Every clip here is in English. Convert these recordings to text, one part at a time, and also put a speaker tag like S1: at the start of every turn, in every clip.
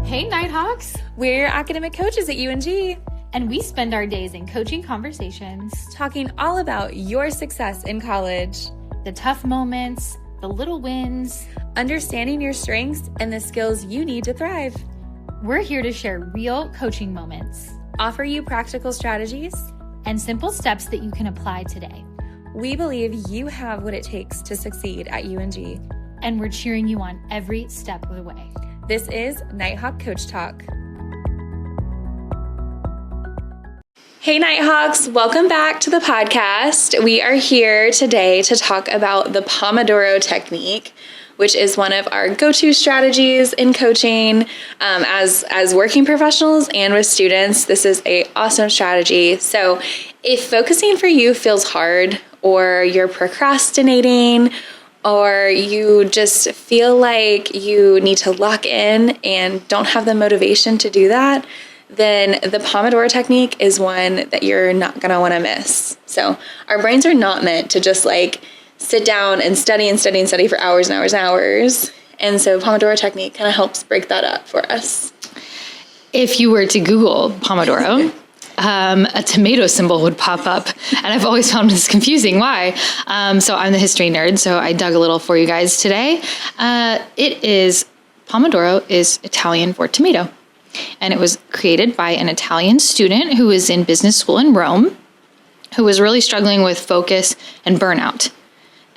S1: Hey, Nighthawks!
S2: We're academic coaches at UNG,
S1: and we spend our days in coaching conversations,
S2: talking all about your success in college,
S1: the tough moments, the little wins,
S2: understanding your strengths and the skills you need to thrive.
S1: We're here to share real coaching moments,
S2: offer you practical strategies,
S1: and simple steps that you can apply today.
S2: We believe you have what it takes to succeed at UNG,
S1: and we're cheering you on every step of the way.
S2: This is Nighthawk Coach Talk. Hey Nighthawks, welcome back to the podcast. We are here today to talk about the Pomodoro technique, which is one of our go-to strategies in coaching as working professionals and with students. This is an awesome strategy. So if focusing for you feels hard, or you're procrastinating, or you just feel like you need to lock in and don't have the motivation to do that, then the Pomodoro technique is one that you're not going to want to miss. So our brains are not meant to just like sit down and study for hours and hours and hours. And so Pomodoro technique kind of helps break that up for us.
S1: If you were to Google Pomodoro, a tomato symbol would pop up, and I've always found this confusing. Why? So I'm the history nerd, so I dug a little for you guys today. Pomodoro is Italian for tomato, and it was created by an Italian student who was in business school in Rome, who was really struggling with focus and burnout,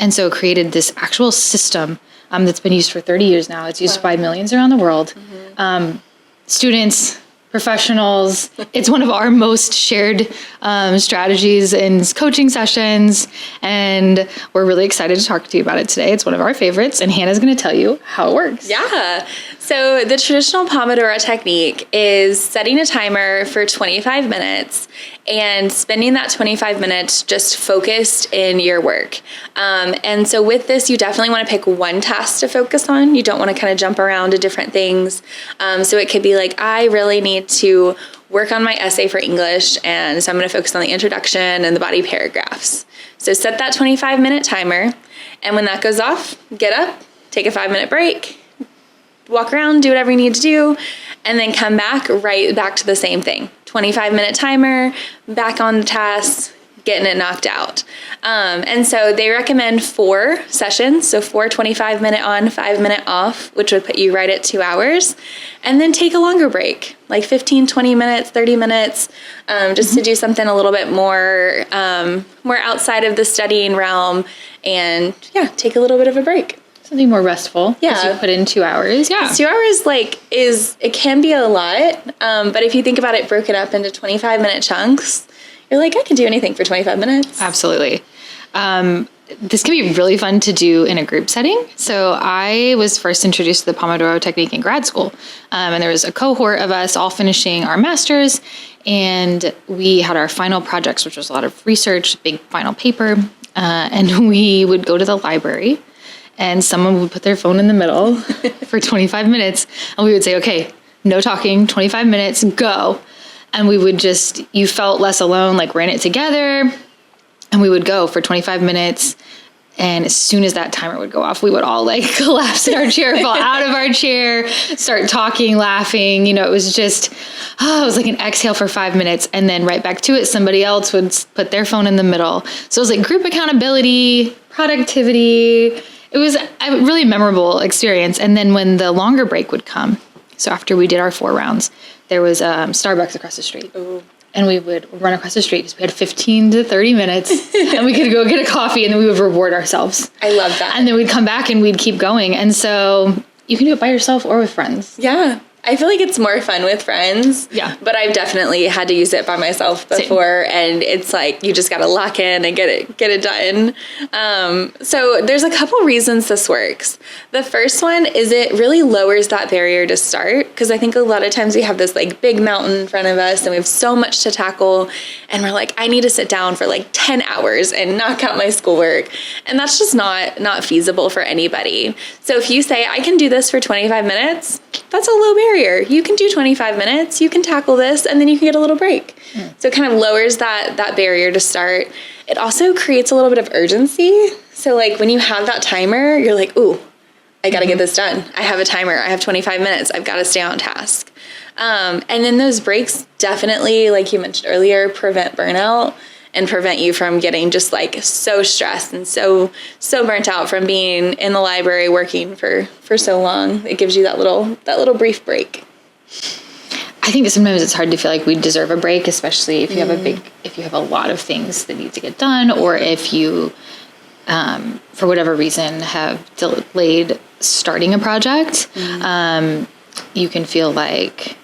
S1: and so created this actual system that's been used for 30 years now. It's used by millions around the world. Mm-hmm. Students, professionals. It's one of our most shared strategies in coaching sessions, and we're really excited to talk to you about it today. It's one of our favorites, and Hannah's going to tell you how it works.
S2: Yeah. So the traditional Pomodoro technique is setting a timer for 25 minutes and spending that 25 minutes just focused in your work. And so with this, you definitely want to pick one task to focus on. You don't want to kind of jump around to different things. So it could be like, I really need to work on my essay for English, and so I'm going to focus on the introduction and the body paragraphs. So set that 25-minute timer, and when that goes off, get up, take a 5-minute break, walk around, do whatever you need to do, and then come back right back to the same thing. 25-minute timer, back on the task, getting it knocked out. And so they recommend 4 sessions, so 4 25-minute on, 5-minute off, which would put you right at 2 hours, and then take a longer break, like 15, 20 minutes, 30 minutes, just to do something a little bit more outside of the studying realm, and take a little bit of a break.
S1: Something more restful.
S2: Yeah.
S1: You put in 2 hours. Yeah.
S2: 2 hours it can be a lot. But if you think about it broken up into 25-minute chunks, you're like, I can do anything for 25 minutes.
S1: Absolutely. This can be really fun to do in a group setting. So I was first introduced to the Pomodoro technique in grad school. And there was a cohort of us all finishing our masters. And we had our final projects, which was a lot of research, big final paper. And we would go to the library, and someone would put their phone in the middle for 25 minutes. And we would say, okay, no talking, 25 minutes, go. And we would you felt less alone, like ran it together. And we would go for 25 minutes. And as soon as that timer would go off, we would all collapse in our chair, fall out of our chair, start talking, laughing. It was just, it was like an exhale for 5 minutes. And then right back to it, somebody else would put their phone in the middle. So it was like group accountability, productivity. It was a really memorable experience. And then when the longer break would come, so after we did our 4 rounds, there was Starbucks across the street. Ooh. And we would run across the street because we had 15 to 30 minutes, and we could go get a coffee, and then we would reward ourselves.
S2: I love that.
S1: And then we'd come back and we'd keep going. And so you can do it by yourself or with friends.
S2: Yeah. I feel like it's more fun with friends.
S1: Yeah.
S2: But I've definitely had to use it by myself before. Same. And it's like, you just got to lock in and get it done. So there's a couple reasons this works. The first one is it really lowers that barrier to start. Because I think a lot of times we have this big mountain in front of us, and we have so much to tackle. And we're like, I need to sit down for 10 hours and knock out my schoolwork. And that's just not feasible for anybody. So if you say, I can do this for 25 minutes, that's a low barrier. You can do 25 minutes, you can tackle this, and then you can get a little break. So it kind of lowers that barrier to start. It also creates a little bit of urgency. So when you have that timer, you're like, ooh, I got to get this done. I have a timer. I have 25 minutes. I've got to stay on task. And then those breaks definitely, like you mentioned earlier, prevent burnout and prevent you from getting just like so stressed and so burnt out from being in the library working for so long. It gives you that little brief break.
S1: I think sometimes it's hard to feel like we deserve a break, especially if you have a lot of things that need to get done, or if you, for whatever reason, have delayed starting a project. You can feel like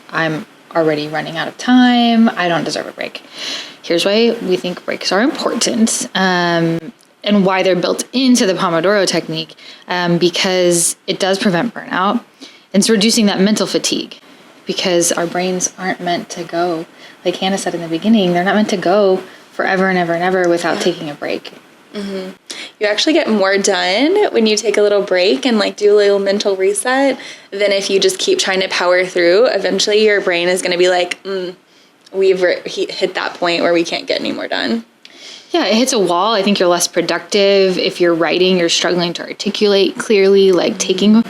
S1: I'm already running out of time. I don't deserve a break. Here's why we think breaks are important, and why they're built into the Pomodoro technique, because it does prevent burnout. And it's reducing that mental fatigue, because our brains aren't meant to go, like Hannah said in the beginning, they're not meant to go forever and ever and ever without taking a break.
S2: Mm-hmm. You actually get more done when you take a little break and like do a little mental reset than if you just keep trying to power through. Eventually your brain is going to be like, we've hit that point where we can't get any more done.
S1: Yeah, it hits a wall. I think you're less productive. If you're writing, you're struggling to articulate clearly. Like taking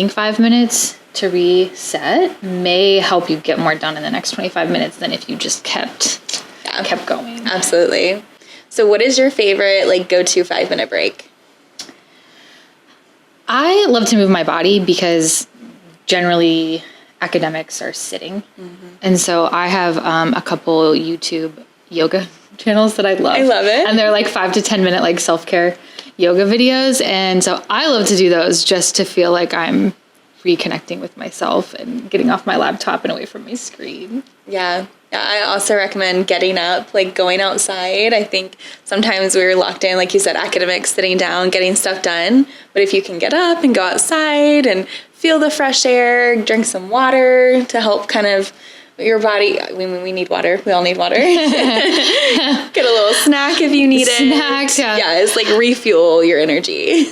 S1: 5 minutes to reset may help you get more done in the next 25 minutes than if you just kept going.
S2: Absolutely. So what is your favorite like go-to 5-minute break?
S1: I love to move my body because generally academics are sitting. And so I have a couple YouTube yoga channels that I love.
S2: I love it.
S1: And they're like 5 to 10 minute like self-care yoga videos. And so I love to do those just to feel like I'm reconnecting with myself and getting off my laptop and away from my screen.
S2: Yeah. I also recommend getting up, like going outside. I think sometimes we're locked in, like you said, academics, sitting down, getting stuff done. But if you can get up and go outside and feel the fresh air, drink some water to help kind of your body. We need water. We all need water. Get a little snack if you need
S1: Snacks,
S2: it. Yeah, it's like refuel your energy.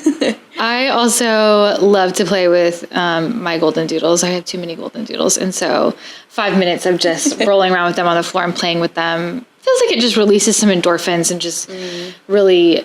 S1: I also love to play with my golden doodles. I have too many golden doodles. And so 5 minutes of just rolling around with them on the floor and playing with them feels like it just releases some endorphins and just really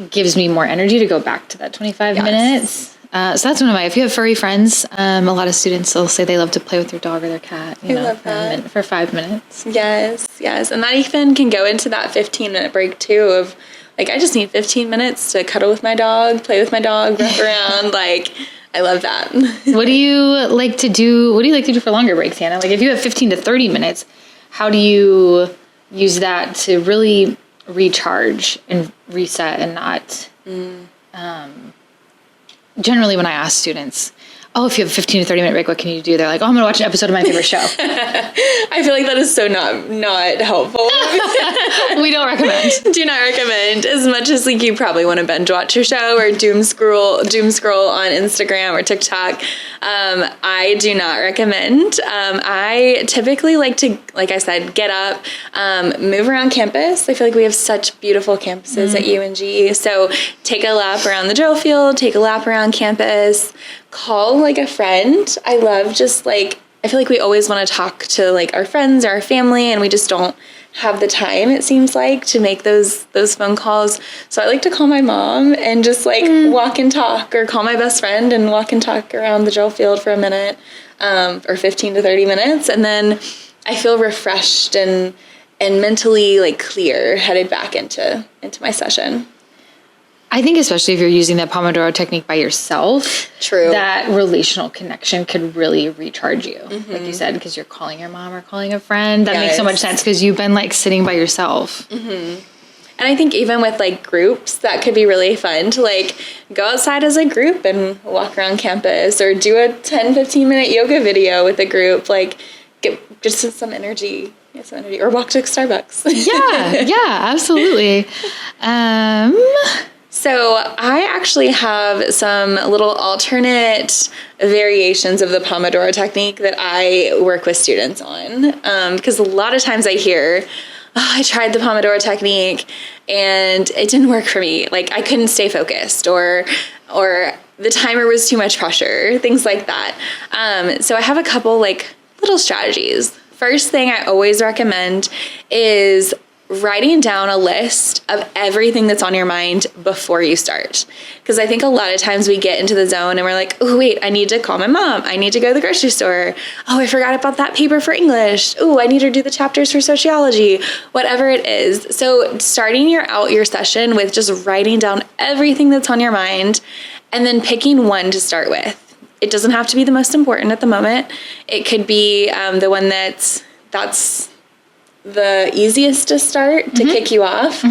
S1: gives me more energy to go back to that 25 minutes. So that's one of my, if you have furry friends, a lot of students will say they love to play with their dog or their cat, for 5 minutes.
S2: Yes. And that even can go into that 15-minute break too of like, I just need 15 minutes to cuddle with my dog, play with my dog, run around. Like, I love that.
S1: What do you like to do for longer breaks, Hannah? Like if you have 15 to 30 minutes, how do you use that to really recharge and reset and not, generally when I ask students, if you have a 15 to 30 minute break, what can you do? They're like, I'm going to watch an episode of my favorite show.
S2: I feel like that is so not helpful.
S1: We don't recommend.
S2: Do not recommend. As much as like you probably want to binge watch your show or doom scroll on Instagram or TikTok, I do not recommend. I typically like to, like I said, get up, move around campus. I feel like we have such beautiful campuses at UNG. So take a lap around the drill field, take a lap around campus, call like a friend. I love just like, I feel like we always want to talk to like our friends or our family and we just don't have the time, it seems like, to make those phone calls. So I like to call my mom and just like walk and talk, or call my best friend and walk and talk around the drill field for a minute, or 15 to 30 minutes. And then I feel refreshed and mentally like clear, headed back into my session.
S1: I think especially if you're using that Pomodoro technique by yourself,
S2: True, that
S1: relational connection could really recharge you, like you said, because you're calling your mom or calling a friend. That makes so much sense because you've been like sitting by yourself.
S2: And I think even with like groups, that could be really fun to like go outside as a group and walk around campus, or do a 10-15 minute yoga video with a group, like get just some energy. Or walk to Starbucks.
S1: Yeah, absolutely.
S2: So I actually have some little alternate variations of the Pomodoro technique that I work with students on. Because a lot of times I hear, I tried the Pomodoro technique and it didn't work for me. Like I couldn't stay focused, or the timer was too much pressure, things like that. So I have a couple like little strategies. First thing I always recommend is writing down a list of everything that's on your mind before you start. Because I think a lot of times we get into the zone and we're like, oh, wait, I need to call my mom. I need to go to the grocery store. Oh, I forgot about that paper for English. Oh, I need to do the chapters for sociology, whatever it is. So starting your session with just writing down everything that's on your mind and then picking one to start with. It doesn't have to be the most important at the moment. It could be the one that's the easiest to start to kick you off.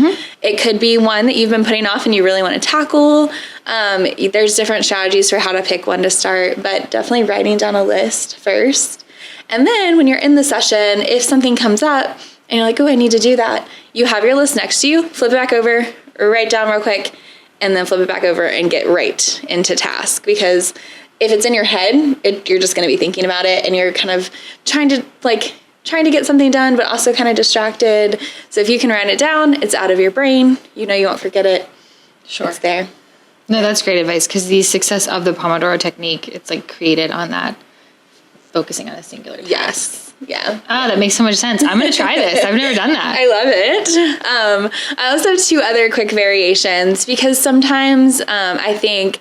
S2: It could be one that you've been putting off and you really want to tackle. There's different strategies for how to pick one to start, but definitely writing down a list first. And then when you're in the session, if something comes up and you're like, oh, I need to do that, you have your list next to you, flip it back over, or write down real quick, and then flip it back over and get right into task. Because if it's in your head, you're just going to be thinking about it and you're kind of trying to get something done, but also kind of distracted. So if you can write it down, it's out of your brain. You know you won't forget it.
S1: Sure.
S2: It's there.
S1: No, that's great advice, because the success of the Pomodoro technique, it's like created on that focusing on a singular task.
S2: Yes. Yeah.
S1: Ah, that makes so much sense. I'm going to try this. I've never done that.
S2: I love it. I also have 2 other quick variations, because sometimes I think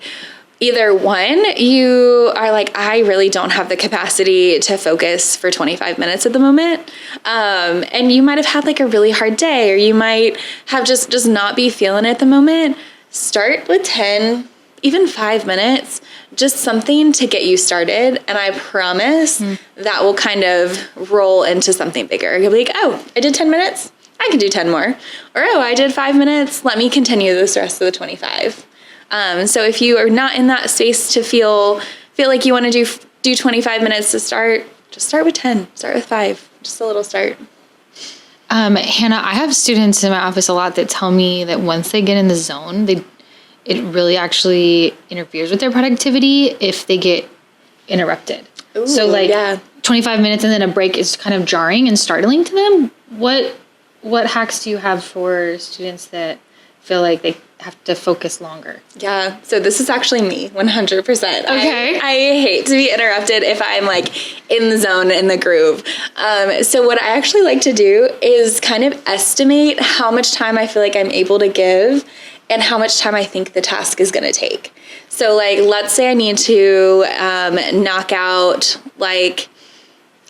S2: either one, you are like, I really don't have the capacity to focus for 25 minutes at the moment. And you might have had like a really hard day, or you might have just not be feeling it at the moment. Start with 10, even 5 minutes, just something to get you started. And I promise that will kind of roll into something bigger. You'll be like, oh, I did 10 minutes. I can do 10 more. Or, oh, I did 5 minutes. Let me continue this rest of the 25. So if you are not in that space to feel like you want to do 25 minutes to start, just start with 10, start with 5, just a little start.
S1: Hannah, I have students in my office a lot that tell me that once they get in the zone, it really actually interferes with their productivity if they get interrupted.
S2: Ooh,
S1: so 25 minutes and then a break is kind of jarring and startling to them. What hacks do you have for students that feel like they have to focus longer?
S2: Yeah, so this is actually me, 100%.
S1: Okay.
S2: I hate to be interrupted if I'm like in the zone, in the groove. So what I actually like to do is kind of estimate how much time I feel like I'm able to give and how much time I think the task is going to take. So like, let's say I need to knock out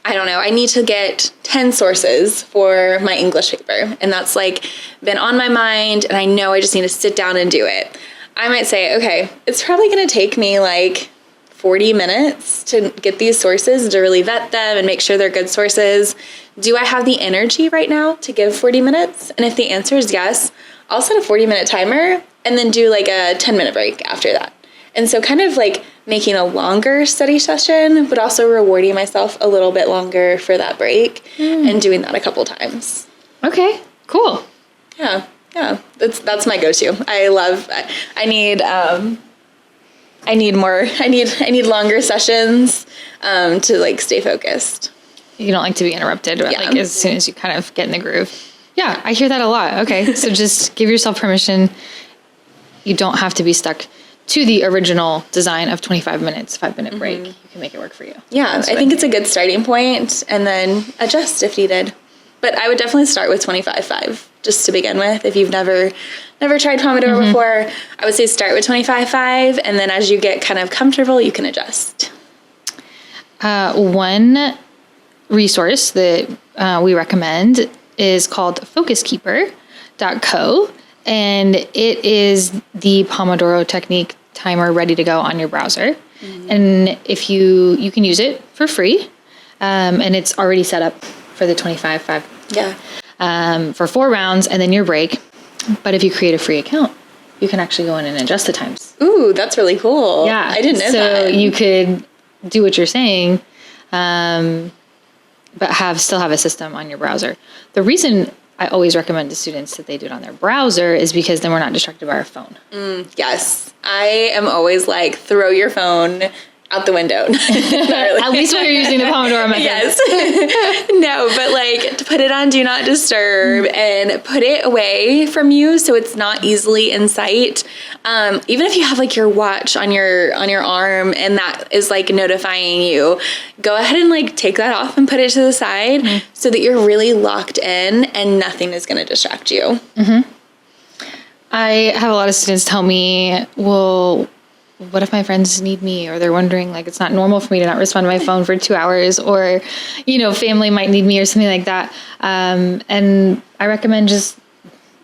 S2: I need to get 10 sources for my English paper. And that's like been on my mind and I know I just need to sit down and do it. I might say, okay, it's probably going to take me like 40 minutes to get these sources, to really vet them and make sure they're good sources. Do I have the energy right now to give 40 minutes? And if the answer is yes, I'll set a 40-minute timer and then do like a 10-minute break after that. And so kind of like making a longer study session, but also rewarding myself a little bit longer for that break and doing that a couple times.
S1: Okay, cool.
S2: Yeah. That's my go-to. I need longer sessions to like stay focused.
S1: You don't like to be interrupted, like as soon as you kind of get in the groove. Yeah, I hear that a lot. Okay, so just give yourself permission. You don't have to be stuck to the original design of 25 minutes, 5-minute break. You can make it work for you.
S2: Yeah, I think it's a good starting point, and then adjust if needed. But I would definitely start with 25-5 just to begin with. If you've never tried Pomodoro before, I would say start with 25-5, and then as you get kind of comfortable, you can adjust. One
S1: resource that we recommend is called focuskeeper.co. And it is the Pomodoro technique timer ready to go on your browser. And if you can use it for free, and it's already set up for the 25-5.
S2: Yeah.
S1: For 4 rounds and then your break. But if you create a free account, you can actually go in and adjust the times.
S2: Ooh, that's really cool.
S1: Yeah.
S2: I didn't know that.
S1: So you could do what you're saying, but still have a system on your browser. The reason I always recommend to students that they do it on their browser is because then we're not distracted by our phone.
S2: Yes. I am always like, throw your phone out the window. Not really.
S1: At least when you're using the Pomodoro Method.
S2: Yes. No, but like to put it on Do Not Disturb and put it away from you so it's not easily in sight. Even if you have like your watch on your arm and that is like notifying you, go ahead and like take that off and put it to the side so that you're really locked in and nothing is going to distract you.
S1: Mm-hmm. I have a lot of students tell me, well, what if my friends need me, or they're wondering, like, it's not normal for me to not respond to my phone for 2 hours, or, family might need me or something like that. And I recommend just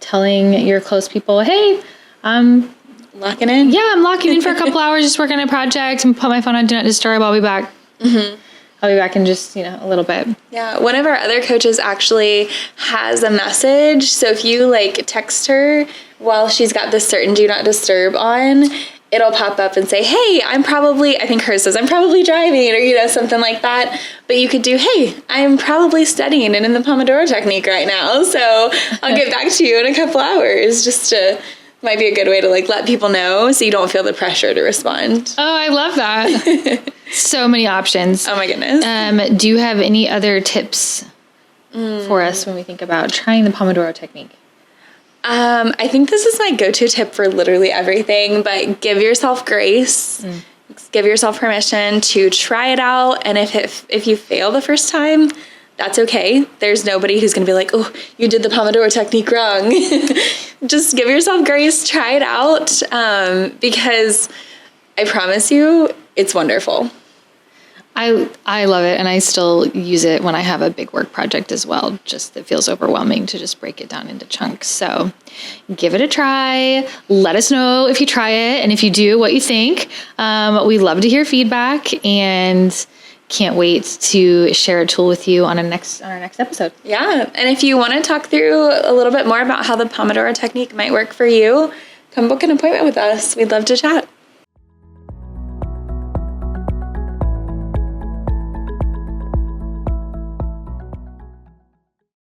S1: telling your close people, hey,
S2: locking in.
S1: Yeah, I'm locking in for a couple hours, just working on a project, and put my phone on Do Not Disturb. I'll be back. Mm-hmm. I'll be back in just, a little bit.
S2: Yeah, one of our other coaches actually has a message. So if you like text her while she's got this certain Do Not Disturb on, it'll pop up and say, hey, I think hers says, I'm probably driving, or, something like that. But you could do, hey, I'm probably studying and in the Pomodoro technique right now. So I'll get back to you in a couple hours. Might be a good way to like let people know so you don't feel the pressure to respond.
S1: Oh, I love that. So many options.
S2: Oh my goodness.
S1: Do you have any other tips for us when we think about trying the Pomodoro technique?
S2: I think this is my go-to tip for literally everything, but give yourself grace. Give yourself permission to try it out. And if you fail the first time, that's okay. There's nobody who's going to be like, oh, you did the Pomodoro technique wrong. Just give yourself grace, try it out, because I promise you, it's wonderful.
S1: I love it, and I still use it when I have a big work project as well. Just it feels overwhelming to just break it down into chunks. So give it a try. Let us know if you try it, and if you do, what you think. We love to hear feedback, and can't wait to share a tool with you on our next episode.
S2: Yeah, and if you want to talk through a little bit more about how the Pomodoro technique might work for you, come book an appointment with us. We'd love to chat.